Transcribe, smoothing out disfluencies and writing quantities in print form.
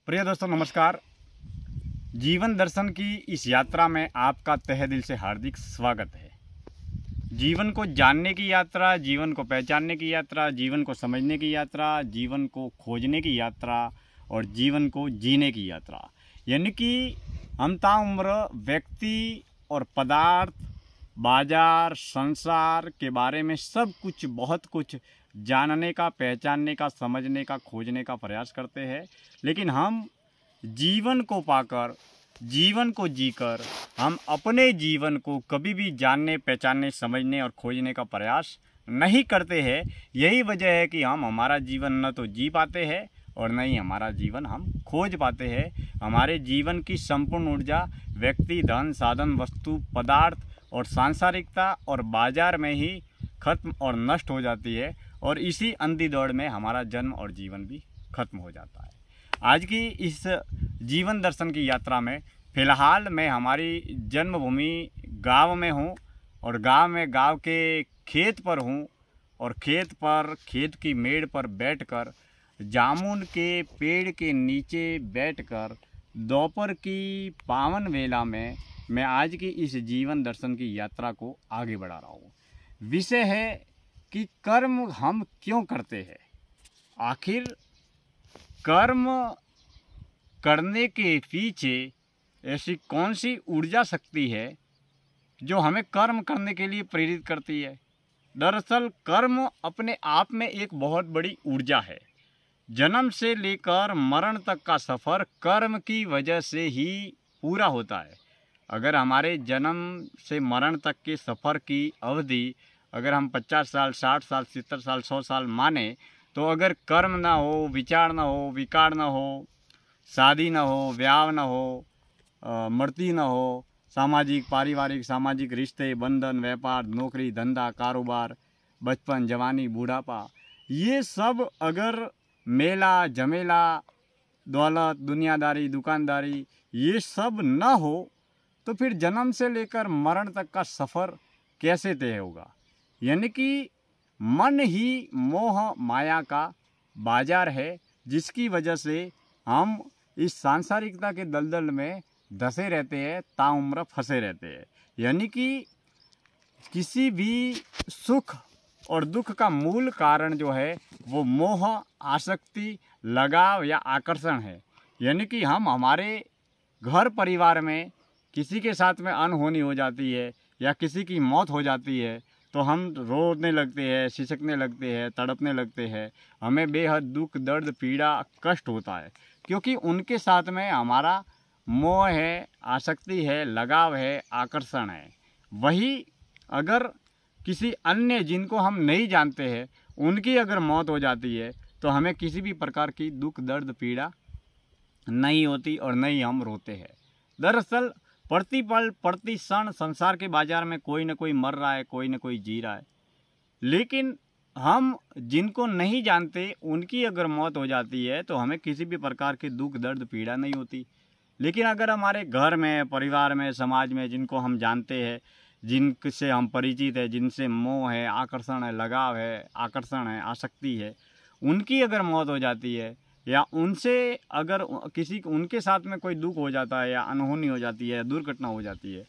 प्रिय दोस्तों नमस्कार। जीवन दर्शन की इस यात्रा में आपका तहे दिल से हार्दिक स्वागत है। जीवन को जानने की यात्रा, जीवन को पहचानने की यात्रा, जीवन को समझने की यात्रा, जीवन को खोजने की यात्रा और जीवन को जीने की यात्रा। यानी कि हम ताउम्र व्यक्ति और पदार्थ, बाजार, संसार के बारे में सब कुछ, बहुत कुछ जानने का, पहचानने का, समझने का, खोजने का प्रयास करते हैं। लेकिन हम जीवन को पाकर, जीवन को जीकर हम अपने जीवन को कभी भी जानने, पहचानने, समझने और खोजने का प्रयास नहीं करते हैं। यही वजह है कि हम हमारा जीवन न तो जी पाते हैं और न ही हमारा जीवन हम खोज पाते हैं। हमारे जीवन की संपूर्ण ऊर्जा व्यक्ति, धन, साधन, वस्तु, पदार्थ और सांसारिकता और बाजार में ही खत्म और नष्ट हो जाती है और इसी अंधी दौड़ में हमारा जन्म और जीवन भी खत्म हो जाता है। आज की इस जीवन दर्शन की यात्रा में फ़िलहाल मैं हमारी जन्मभूमि गांव में हूं और गांव के खेत पर हूं और खेत की मेड़ पर बैठकर, जामुन के पेड़ के नीचे बैठकर दोपहर की पावन वेला में मैं आज की इस जीवन दर्शन की यात्रा को आगे बढ़ा रहा हूँ। विषय है कि कर्म हम क्यों करते हैं। आखिर कर्म करने के पीछे ऐसी कौन सी ऊर्जा शक्ति है जो हमें कर्म करने के लिए प्रेरित करती है। दरअसल कर्म अपने आप में एक बहुत बड़ी ऊर्जा है। जन्म से लेकर मरण तक का सफ़र कर्म की वजह से ही पूरा होता है। अगर हमारे जन्म से मरण तक के सफ़र की अवधि अगर हम 50 साल, 60 साल, 70 साल, 100 साल माने, तो अगर कर्म ना हो, विचार ना हो, विकार ना हो, शादी ना हो, ब्याह ना हो, मृत्यु ना हो, सामाजिक, पारिवारिक, सामाजिक रिश्ते, बंधन, व्यापार, नौकरी, धंधा, कारोबार, बचपन, जवानी, बूढ़ापा, ये सब अगर मेला झमेला, दौलत, दुनियादारी, दुकानदारी, ये सब ना हो तो फिर जन्म से लेकर मरण तक का सफ़र कैसे तय होगा। यानी कि मन ही मोह माया का बाजार है, जिसकी वजह से हम इस सांसारिकता के दलदल में धंसे रहते हैं, ताउम्र फंसे रहते हैं। यानी कि किसी भी सुख और दुख का मूल कारण जो है वो मोह, आसक्ति, लगाव या आकर्षण है। यानी कि हम हमारे घर परिवार में किसी के साथ में अनहोनी हो जाती है या किसी की मौत हो जाती है तो हम रोने लगते हैं, सिसकने लगते हैं, तड़पने लगते हैं। हमें बेहद दुख, दर्द, पीड़ा, कष्ट होता है, क्योंकि उनके साथ में हमारा मोह है, आसक्ति है, लगाव है, आकर्षण है। वही अगर किसी अन्य जिनको हम नहीं जानते हैं उनकी अगर मौत हो जाती है तो हमें किसी भी प्रकार की दुख, दर्द, पीड़ा नहीं होती और नहीं हम रोते हैं। दरअसल प्रतिपल, प्रति क्षण संसार के बाजार में कोई न कोई मर रहा है, कोई न कोई जी रहा है। लेकिन हम जिनको नहीं जानते उनकी अगर मौत हो जाती है तो हमें किसी भी प्रकार की दुख, दर्द, पीड़ा नहीं होती। लेकिन अगर हमारे घर में, परिवार में, समाज में जिनको हम जानते हैं, जिनसे हम परिचित है, जिनसे मोह है, आकर्षण है, लगाव है, आकर्षण है, आसक्ति है, उनकी अगर मौत हो जाती है या उनसे अगर किसी उनके साथ में कोई दुख हो जाता है या अनहोनी हो जाती है या दुर्घटना हो जाती है